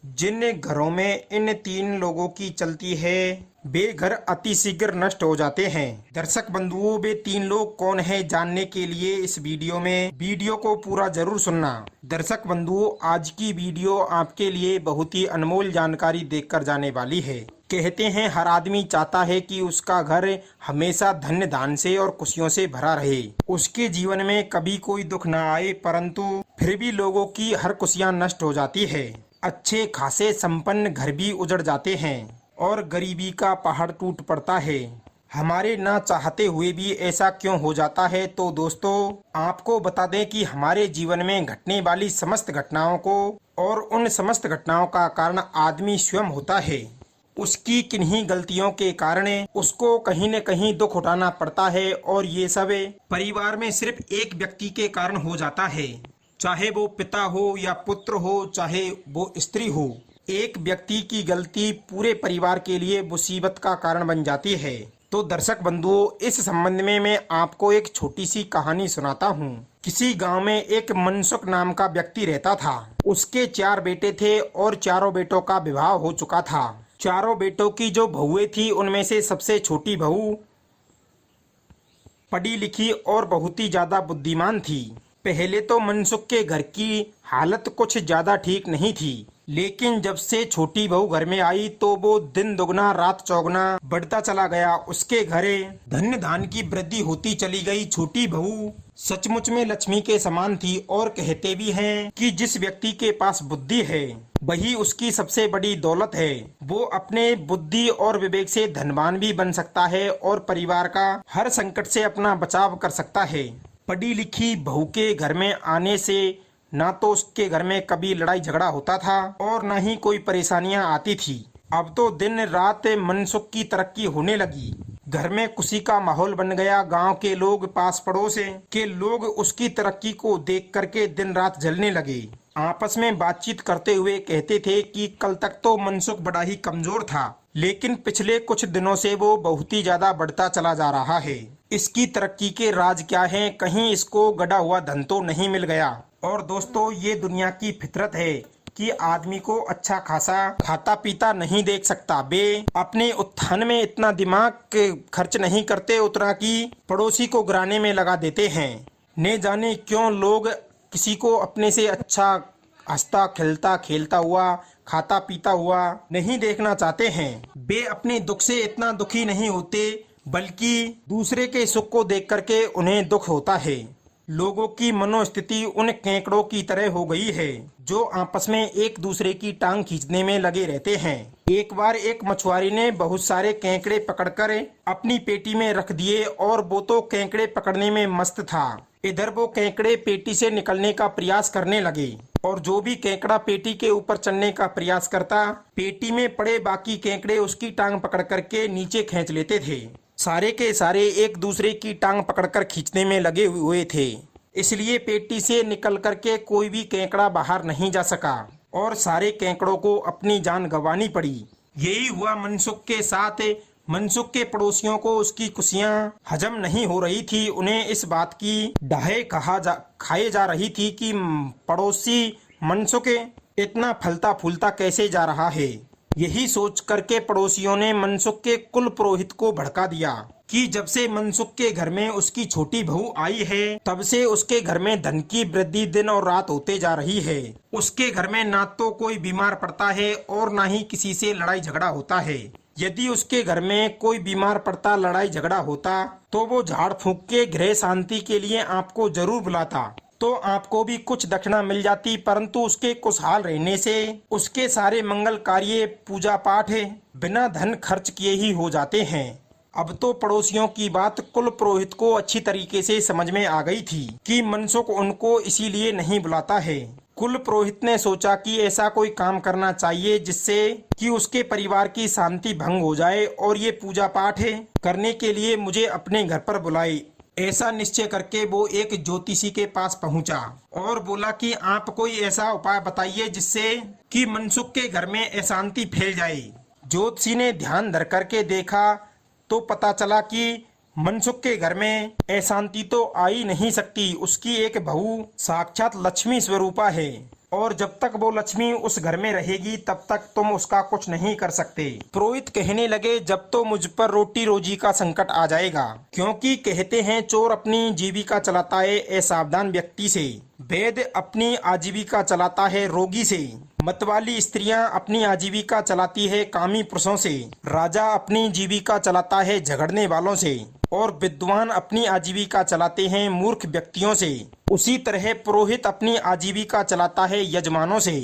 जिन घरों में इन तीन लोगों की चलती है वे घर अतिशीघ्र नष्ट हो जाते हैं। दर्शक बंधुओं, वे तीन लोग कौन हैं जानने के लिए इस वीडियो को पूरा जरूर सुनना। दर्शक बंधुओं, आज की वीडियो आपके लिए बहुत ही अनमोल जानकारी देकर जाने वाली है। कहते हैं हर आदमी चाहता है कि उसका घर हमेशा धन्य धान से और खुशियों से भरा रहे, उसके जीवन में कभी कोई दुख न आए, परंतु फिर भी लोगों की हर खुशियां नष्ट हो जाती है। अच्छे खासे संपन्न घर भी उजड़ जाते हैं और गरीबी का पहाड़ टूट पड़ता है। हमारे ना चाहते हुए भी ऐसा क्यों हो जाता है? तो दोस्तों, आपको बता दें कि हमारे जीवन में घटने वाली समस्त घटनाओं को और उन समस्त घटनाओं का कारण आदमी स्वयं होता है। उसकी किन्हीं गलतियों के कारण उसको कहीं न कहीं दुख उठाना पड़ता है और ये सब परिवार में सिर्फ एक व्यक्ति के कारण हो जाता है। चाहे वो पिता हो या पुत्र हो, चाहे वो स्त्री हो, एक व्यक्ति की गलती पूरे परिवार के लिए मुसीबत का कारण बन जाती है। तो दर्शक बंधुओं, इस संबंध में मैं आपको एक छोटी सी कहानी सुनाता हूँ। किसी गांव में एक मनसुख नाम का व्यक्ति रहता था। उसके 4 बेटे थे और चारों बेटों का विवाह हो चुका था। चारों बेटों की जो बहुएं थी, उनमें से सबसे छोटी बहू पढ़ी लिखी और बहुत ही ज्यादा बुद्धिमान थी। पहले तो मनसुख के घर की हालत कुछ ज्यादा ठीक नहीं थी, लेकिन जब से छोटी बहू घर में आई तो वो दिन दुगना रात चौगुना बढ़ता चला गया। उसके घरे धन्य धान की वृद्धि होती चली गई। छोटी बहू सचमुच में लक्ष्मी के समान थी और कहते भी हैं कि जिस व्यक्ति के पास बुद्धि है वही उसकी सबसे बड़ी दौलत है। वो अपने बुद्धि और विवेक से धनवान भी बन सकता है और परिवार का हर संकट से अपना बचाव कर सकता है। पढ़ी लिखी बहू के घर में आने से ना तो उसके घर में कभी लड़ाई झगड़ा होता था और न ही कोई परेशानियां आती थी। अब तो दिन रात मनसुख की तरक्की होने लगी। घर में खुशी का माहौल बन गया। गांव के लोग, पास पड़ोस के लोग उसकी तरक्की को देख करके दिन रात जलने लगे। आपस में बातचीत करते हुए कहते थे कि कल तक तो मनसुख बड़ा ही कमजोर था, लेकिन पिछले कुछ दिनों से वो बहुत ही ज्यादा बढ़ता चला जा रहा है। इसकी तरक्की के राज क्या है? कहीं इसको गड़ा हुआ धन तो नहीं मिल गया? और दोस्तों, ये दुनिया की फितरत है कि आदमी को अच्छा खासा खाता पीता नहीं देख सकता। वे अपने उत्थान में इतना दिमाग खर्च नहीं करते उतना कि पड़ोसी को गिराने में लगा देते हैं। न जाने क्यों लोग किसी को अपने से अच्छा हंसता खेलता खेलता हुआ, खाता पीता हुआ नहीं देखना चाहते हैं। वे अपने दुख से इतना दुखी नहीं होते, बल्कि दूसरे के सुख को देख करके उन्हें दुख होता है। लोगों की मनोस्थिति उन केकड़ों की तरह हो गई है जो आपस में एक दूसरे की टांग खींचने में लगे रहते हैं। एक बार एक मछुआरे ने बहुत सारे केकड़े पकड़कर अपनी पेटी में रख दिए और वो तो केकड़े पकड़ने में मस्त था। इधर वो केकड़े पेटी से निकलने का प्रयास करने लगे और जो भी केकड़ा पेटी के ऊपर चढ़ने का प्रयास करता, पेटी में पड़े बाकी केकड़े उसकी टांग पकड़ करके नीचे खींच लेते थे। सारे के सारे एक दूसरे की टांग पकड़कर खींचने में लगे हुए थे, इसलिए पेटी से निकल करके कोई भी केकड़ा बाहर नहीं जा सका और सारे केकड़ों को अपनी जान गंवानी पड़ी। यही हुआ मनसुख के साथ। मनसुख के पड़ोसियों को उसकी खुशियां हजम नहीं हो रही थी। उन्हें इस बात की डाहे खाए जा रही थी कि पड़ोसी मनसुख इतना फलता फूलता कैसे जा रहा है। यही सोच करके पड़ोसियों ने मनसुख के कुल पुरोहित को भड़का दिया कि जब से मनसुख के घर में उसकी छोटी बहू आई है, तब से उसके घर में धन की वृद्धि दिन और रात होते जा रही है। उसके घर में ना तो कोई बीमार पड़ता है और ना ही किसी से लड़ाई झगड़ा होता है। यदि उसके घर में कोई बीमार पड़ता, लड़ाई झगड़ा होता, तो वो झाड़ फूंक के गृह शांति के लिए आपको जरूर बुलाता, तो आपको भी कुछ दक्षिणा मिल जाती, परंतु उसके खुशहाल रहने से उसके सारे मंगल कार्य, पूजा पाठ बिना धन खर्च किए ही हो जाते हैं। अब तो पड़ोसियों की बात कुल पुरोहित को अच्छी तरीके से समझ में आ गई थी कि मनसुख उनको इसीलिए नहीं बुलाता है। कुल पुरोहित ने सोचा कि ऐसा कोई काम करना चाहिए जिससे कि उसके परिवार की शांति भंग हो जाए और ये पूजा पाठ करने के लिए मुझे अपने घर पर बुलाए। ऐसा निश्चय करके वो एक ज्योतिषी के पास पहुंचा और बोला कि आप कोई ऐसा उपाय बताइए जिससे कि मनसुख के घर में अशांति फैल जाए। ज्योतिषी ने ध्यान धर करके देखा तो पता चला कि मनसुख के घर में अशांति तो आ ही नहीं सकती। उसकी एक बहू साक्षात लक्ष्मी स्वरूपा है और जब तक वो लक्ष्मी उस घर में रहेगी तब तक तुम उसका कुछ नहीं कर सकते। पुरोहित कहने लगे, जब तो मुझ पर रोटी रोजी का संकट आ जाएगा, क्योंकि कहते हैं चोर अपनी जीविका चलाता है असावधान व्यक्ति से, वैद्य अपनी आजीविका चलाता है रोगी से, मतवाली स्त्रियां अपनी आजीविका चलाती है कामी पुरुषों से, राजा अपनी जीविका चलाता है झगड़ने वालों से, और विद्वान अपनी आजीविका चलाते हैं मूर्ख व्यक्तियों से। उसी तरह पुरोहित अपनी आजीविका चलाता है यजमानों से।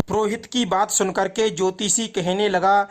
पुरोहित की बात सुनकर के ज्योतिषी कहने लगा,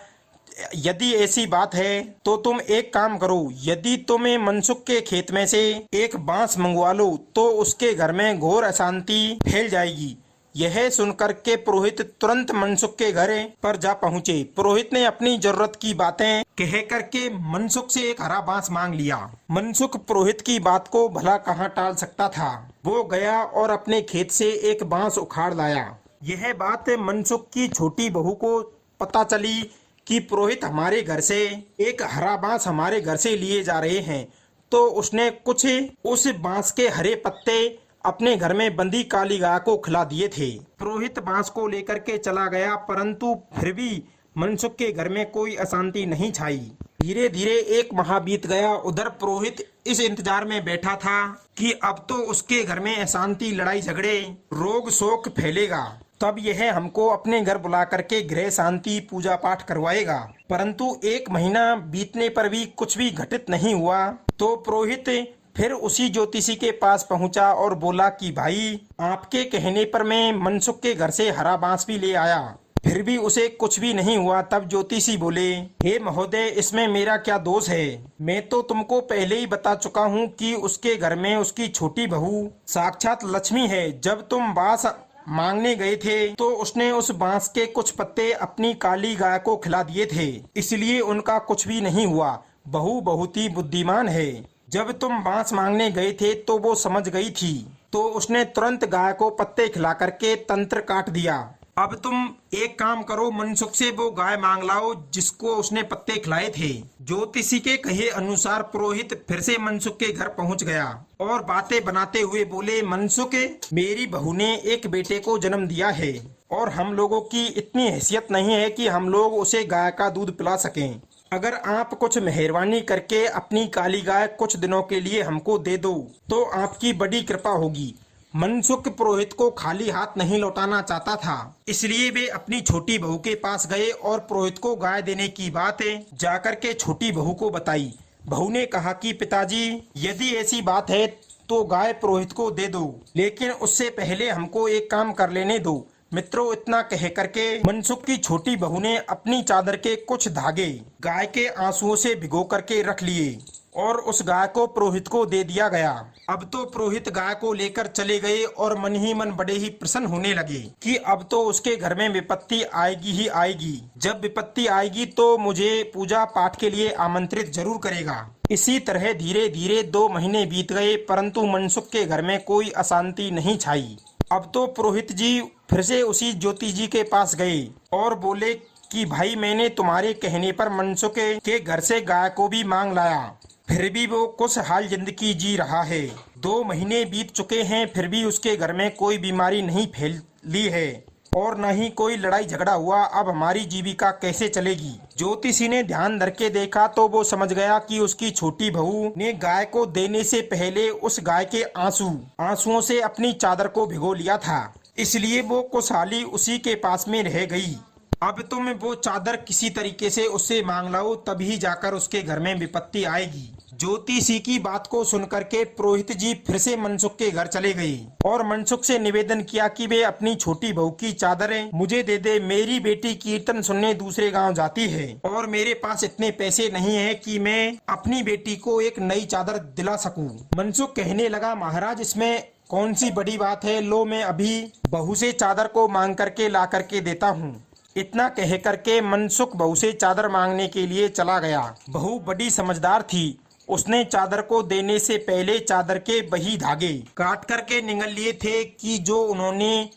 यदि ऐसी बात है तो तुम एक काम करो, यदि तुम्हें मनसुख के खेत में से एक बांस मंगवा लो तो उसके घर में घोर अशांति फैल जाएगी। यह सुनकर के पुरोहित तुरंत मनसुख के घर पर जा पहुँचे। पुरोहित ने अपनी जरूरत की बातें कह करके मनसुख से एक हरा बांस मांग लिया। मनसुख पुरोहित की बात को भला कहाँ टाल सकता था। वो गया और अपने खेत से एक बांस उखाड़ लाया। यह बात मनसुख की छोटी बहू को पता चली कि पुरोहित हमारे घर से एक हरा बांस हमारे घर से लिए जा रहे हैं, तो उसने कुछ उस बांस के हरे पत्ते अपने घर में बंदी काली गाय को खिला दिए थे। पुरोहित बांस को लेकर के चला गया, परंतु फिर भी मनसुख के घर में कोई अशांति नहीं छाई। धीरे धीरे एक माह बीत गया। उधर पुरोहित इस इंतजार में बैठा था कि अब तो उसके घर में अशांति, लड़ाई झगड़े, रोग शोक फैलेगा, तब यह हमको अपने घर बुला करके गृह शांति पूजा पाठ करवाएगा। परंतु एक महीना बीतने पर भी कुछ भी घटित नहीं हुआ। तो पुरोहित फिर उसी ज्योतिषी के पास पहुंचा और बोला कि भाई, आपके कहने पर मैं मनसुख के घर से हरा बांस भी ले आया, फिर भी उसे कुछ भी नहीं हुआ। तब ज्योतिषी बोले, हे महोदय, इसमें मेरा क्या दोष है? मैं तो तुमको पहले ही बता चुका हूँ कि उसके घर में उसकी छोटी बहू साक्षात लक्ष्मी है। जब तुम बांस मांगने गए थे तो उसने उस बांस के कुछ पत्ते अपनी काली गाय को खिला दिए थे, इसलिए उनका कुछ भी नहीं हुआ। बहू बहुत ही बुद्धिमान है। जब तुम बांस मांगने गए थे तो वो समझ गई थी, तो उसने तुरंत गाय को पत्ते खिला करके तंत्र काट दिया। अब तुम एक काम करो, मनसुख से वो गाय मांग लाओ जिसको उसने पत्ते खिलाए थे। ज्योतिषी के कहे अनुसार पुरोहित फिर से मनसुख के घर पहुंच गया और बातें बनाते हुए बोले, मनसुख, मेरी बहू ने एक बेटे को जन्म दिया है और हम लोगों की इतनी हैसियत नहीं है कि हम लोग उसे गाय का दूध पिला सकें। अगर आप कुछ मेहरबानी करके अपनी काली गाय कुछ दिनों के लिए हमको दे दो तो आपकी बड़ी कृपा होगी। मनसुख पुरोहित को खाली हाथ नहीं लौटाना चाहता था, इसलिए वे अपनी छोटी बहू के पास गए और पुरोहित को गाय देने की बात जाकर के छोटी बहू को बताई। बहू ने कहा कि पिताजी, यदि ऐसी बात है तो गाय पुरोहित को दे दो, लेकिन उससे पहले हमको एक काम कर लेने दो। मित्रों, इतना कह करके मनसुख की छोटी बहू ने अपनी चादर के कुछ धागे गाय के आंसुओं से भिगो करके रख लिए और उस गाय को पुरोहित को दे दिया गया। अब तो पुरोहित गाय को लेकर चले गए और मन ही मन बड़े ही प्रसन्न होने लगे कि अब तो उसके घर में विपत्ति आएगी ही आएगी। जब विपत्ति आएगी तो मुझे पूजा पाठ के लिए आमंत्रित जरूर करेगा। इसी तरह धीरे धीरे 2 महीने बीत गए, परंतु मनसुख के घर में कोई अशांति नहीं छाई। अब तो पुरोहित जी फिर से उसी ज्योति जी के पास गए और बोले कि भाई, मैंने तुम्हारे कहने पर मनसुख के घर से गाय को भी मांग लाया, फिर भी वो खुशहाल जिंदगी जी रहा है। 2 महीने बीत चुके हैं, फिर भी उसके घर में कोई बीमारी नहीं फैली है और न ही कोई लड़ाई झगड़ा हुआ। अब हमारी जीविका कैसे चलेगी? ज्योतिषी ने ध्यान धर के देखा तो वो समझ गया कि उसकी छोटी बहू ने गाय को देने से पहले उस गाय के आंसुओं से अपनी चादर को भिगो लिया था, इसलिए वो खुशहाली उसी के पास में रह गई। अब तुम वो चादर किसी तरीके से उससे मांग लाओ, तभी जाकर उसके घर में विपत्ति आएगी। ज्योतिषी की बात को सुनकर के पुरोहित जी फिर से मनसुख के घर चले गए और मनसुख से निवेदन किया कि वे अपनी छोटी बहू की चादरें मुझे दे दे। मेरी बेटी कीर्तन सुनने दूसरे गांव जाती है और मेरे पास इतने पैसे नहीं है कि मैं अपनी बेटी को एक नई चादर दिला सकूं। मनसुख कहने लगा, महाराज, इसमें कौन सी बड़ी बात है, लो मैं अभी बहू से चादर को मांग करके ला करके देता हूँ। इतना कह करके मनसुख बहू से चादर मांगने के लिए चला गया। बहू बड़ी समझदार थी, उसने चादर को देने से पहले चादर के वही धागे काट करके निगल लिए थे कि जो उन्होंने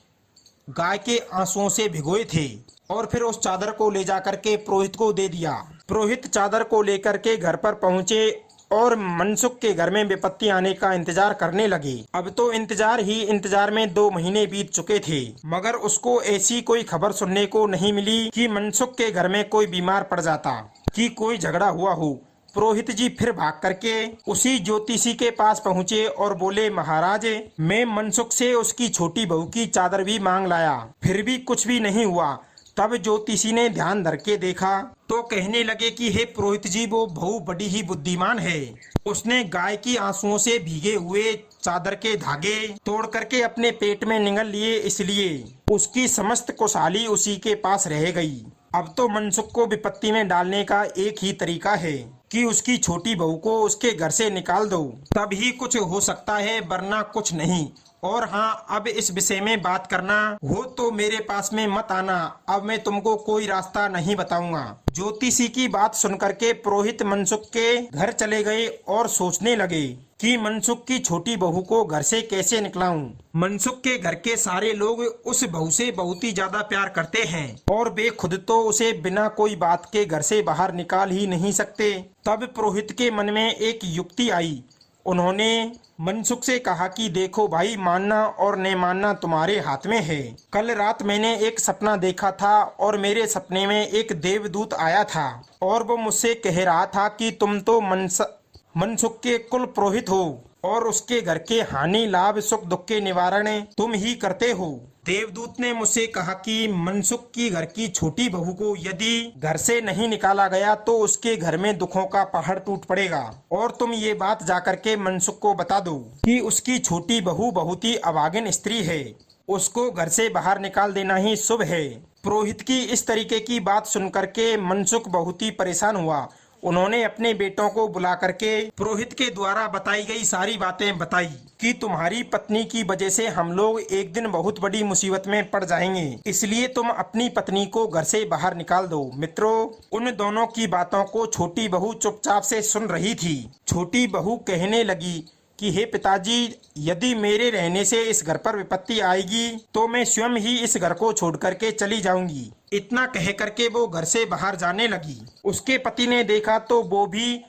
गाय के आंसुओं से भिगोए थे, और फिर उस चादर को ले जाकर के पुरोहित को दे दिया। पुरोहित चादर को लेकर के घर पर पहुंचे और मनसुख के घर में विपत्ति आने का इंतजार करने लगे। अब तो इंतजार ही इंतजार में 2 महीने बीत चुके थे, मगर उसको ऐसी कोई खबर सुनने को नहीं मिली कि मनसुख के घर में कोई बीमार पड़ जाता, कि कोई झगड़ा हुआ हो। पुरोहित जी फिर भाग करके उसी ज्योतिषी के पास पहुँचे और बोले, महाराज, मैं मनसुख से उसकी छोटी बहू की चादर भी मांग लाया, फिर भी कुछ भी नहीं हुआ। तब ज्योतिषी ने ध्यान धर के देखा तो कहने लगे कि हे पुरोहित जी, वो बहू बड़ी ही बुद्धिमान है। उसने गाय की आंसुओं से भीगे हुए चादर के धागे तोड़ करके अपने पेट में निगल लिए, इसलिए उसकी समस्त खुशहाली उसी के पास रह गई। अब तो मनसुख को विपत्ति में डालने का एक ही तरीका है कि उसकी छोटी बहू को उसके घर से निकाल दो, तब ही कुछ हो सकता है, वरना कुछ नहीं। और हाँ, अब इस विषय में बात करना हो तो मेरे पास में मत आना, अब मैं तुमको कोई रास्ता नहीं बताऊंगा। ज्योतिषी की बात सुनकर के पुरोहित मनसुख के घर चले गए और सोचने लगे कि मनसुख की छोटी बहू को घर से कैसे निकलाऊं। मनसुख के घर के सारे लोग उस बहू से बहुत ही ज्यादा प्यार करते हैं और वे खुद तो उसे बिना कोई बात के घर से बाहर निकाल ही नहीं सकते। तब पुरोहित के मन में एक युक्ति आई। उन्होंने मनसुख से कहा कि देखो भाई, मानना और न मानना तुम्हारे हाथ में है। कल रात मैंने एक सपना देखा था और मेरे सपने में एक देवदूत आया था और वो मुझसे कह रहा था कि तुम तो मनसुख के कुल पुरोहित हो और उसके घर के हानि लाभ सुख दुख के निवारण तुम ही करते हो। देवदूत ने मुझसे कहा कि मनसुख की घर की छोटी बहू को यदि घर से नहीं निकाला गया तो उसके घर में दुखों का पहाड़ टूट पड़ेगा, और तुम ये बात जाकर के मनसुख को बता दो कि उसकी छोटी बहू बहुत ही अभागिन स्त्री है, उसको घर से बाहर निकाल देना ही शुभ है। पुरोहित की इस तरीके की बात सुनकर के मनसुख बहुत ही परेशान हुआ। उन्होंने अपने बेटों को बुला करके पुरोहित के द्वारा बताई गई सारी बातें बताई कि तुम्हारी पत्नी की वजह से हम लोग एक दिन बहुत बड़ी मुसीबत में पड़ जाएंगे, इसलिए तुम अपनी पत्नी को घर से बाहर निकाल दो। मित्रों, उन दोनों की बातों को छोटी बहू चुपचाप से सुन रही थी। छोटी बहू कहने लगी कि हे पिताजी, यदि मेरे रहने से इस घर पर विपत्ति आएगी तो मैं स्वयं ही इस घर को छोड़ करके चली जाऊंगी। इतना कह करके वो घर से बाहर जाने लगी। उसके पति ने देखा तो वो भी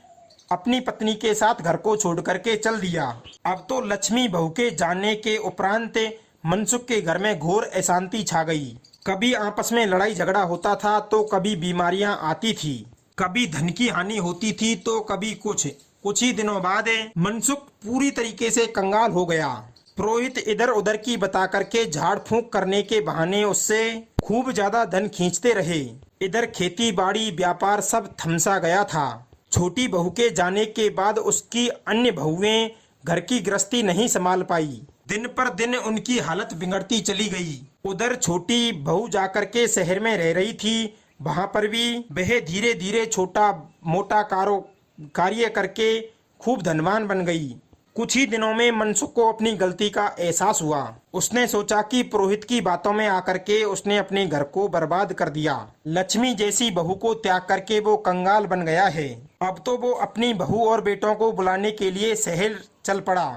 अपनी पत्नी के साथ घर को छोड़ करके चल दिया। अब तो लक्ष्मी बहू के जाने के उपरांत मनसुख के घर में घोर अशांति छा गई। कभी आपस में लड़ाई झगड़ा होता था तो कभी बीमारियां आती थी, कभी धन की हानि होती थी तो कभी कुछ ही दिनों बाद मनसुख पूरी तरीके से कंगाल हो गया। पुरोहित इधर उधर की बता करके झाड़ फूंक करने के बहाने उससे खूब ज्यादा धन खींचते रहे। इधर खेती बाड़ी व्यापार सब थमसा गया था। छोटी बहू के जाने के बाद उसकी अन्य बहुएं घर की गृहस्थी नहीं संभाल पाई। दिन पर दिन उनकी हालत बिगड़ती चली गई। उधर छोटी बहू जाकर के शहर में रह रही थी, वहां पर भी वह धीरे धीरे छोटा मोटा कार्य करके खूब धनवान बन गई। कुछ ही दिनों में मनसुख को अपनी गलती का एहसास हुआ। उसने सोचा कि पुरोहित की बातों में आकर के उसने अपने घर को बर्बाद कर दिया। लक्ष्मी जैसी बहू को त्याग करके वो कंगाल बन गया है। अब तो वो अपनी बहू और बेटों को बुलाने के लिए शहर चल पड़ा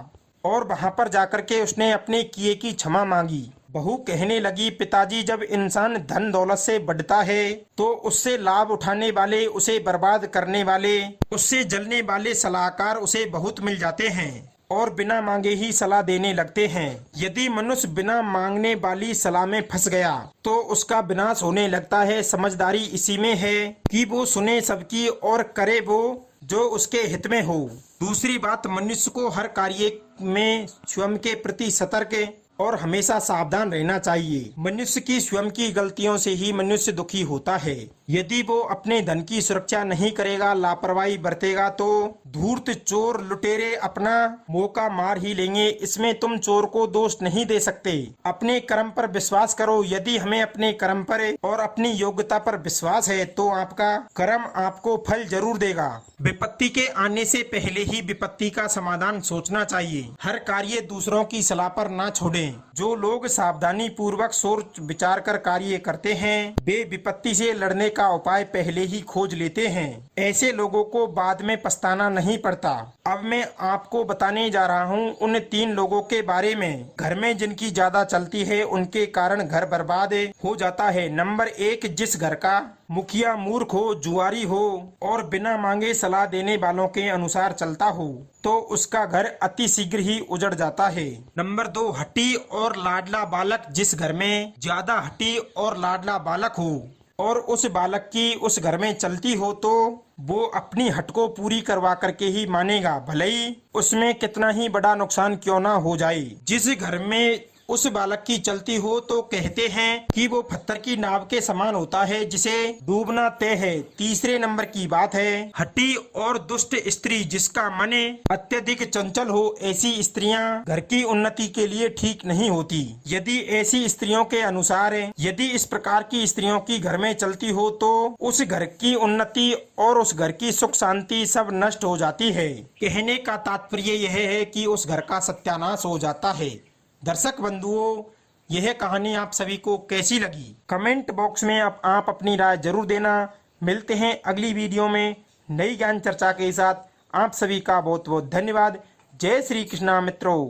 और वहां पर जाकर के उसने अपने किए की क्षमा मांगी। बहू कहने लगी, पिताजी, जब इंसान धन दौलत से बढ़ता है तो उससे लाभ उठाने वाले, उसे बर्बाद करने वाले, उससे जलने वाले सलाहकार उसे बहुत मिल जाते हैं और बिना मांगे ही सलाह देने लगते हैं। यदि मनुष्य बिना मांगने वाली सलाह में फंस गया तो उसका विनाश होने लगता है। समझदारी इसी में है कि वो सुने सबकी और करे वो जो उसके हित में हो। दूसरी बात, मनुष्य को हर कार्य में स्वयं के प्रति सतर्क और हमेशा सावधान रहना चाहिए। मनुष्य की स्वयं की गलतियों से ही मनुष्य दुखी होता है। यदि वो अपने धन की सुरक्षा नहीं करेगा, लापरवाही बरतेगा, तो धूर्त चोर लुटेरे अपना मौका मार ही लेंगे। इसमें तुम चोर को दोष नहीं दे सकते। अपने कर्म पर विश्वास करो। यदि हमें अपने कर्म पर और अपनी योग्यता पर विश्वास है तो आपका कर्म आपको फल जरूर देगा। विपत्ति के आने से पहले ही विपत्ति का समाधान सोचना चाहिए। हर कार्य दूसरों की सलाह पर ना छोड़े। हैं। जो लोग सावधानी पूर्वक सोच विचार कर कार्य करते हैं वे विपत्ति से लड़ने का उपाय पहले ही खोज लेते हैं। ऐसे लोगों को बाद में पछताना नहीं पड़ता। अब मैं आपको बताने जा रहा हूँ उन 3 लोगों के बारे में घर में जिनकी ज्यादा चलती है, उनके कारण घर बर्बाद हो जाता है। नंबर 1, जिस घर का मुखिया मूर्ख हो, जुआरी हो और बिना मांगे सलाह देने वालों के अनुसार चलता हो तो उसका घर अति शीघ्र ही उजड़ जाता है। नंबर 2, हट्टी और लाडला बालक। जिस घर में ज्यादा हट्टी और लाडला बालक हो और उस बालक की उस घर में चलती हो तो वो अपनी हट को पूरी करवा करके ही मानेगा, भले ही उसमें कितना ही बड़ा नुकसान क्यों ना हो जाए। जिस घर में उस बालक की चलती हो तो कहते हैं कि वो पत्थर की नाव के समान होता है जिसे डूबना तय है। तीसरे नंबर की बात है हट्टी और दुष्ट स्त्री। जिसका मन अत्यधिक चंचल हो, ऐसी स्त्रियां घर की उन्नति के लिए ठीक नहीं होती। यदि ऐसी स्त्रियों के अनुसार यदि इस प्रकार की स्त्रियों की घर में चलती हो तो उस घर की उन्नति और उस घर की सुख शांति सब नष्ट हो जाती है। कहने का तात्पर्य यह है कि उस घर का सत्यानाश हो जाता है। दर्शक बंधुओं, यह कहानी आप सभी को कैसी लगी कमेंट बॉक्स में आप अपनी राय जरूर देना। मिलते हैं अगली वीडियो में नई ज्ञान चर्चा के साथ। आप सभी का बहुत बहुत धन्यवाद। जय श्री कृष्णा मित्रों।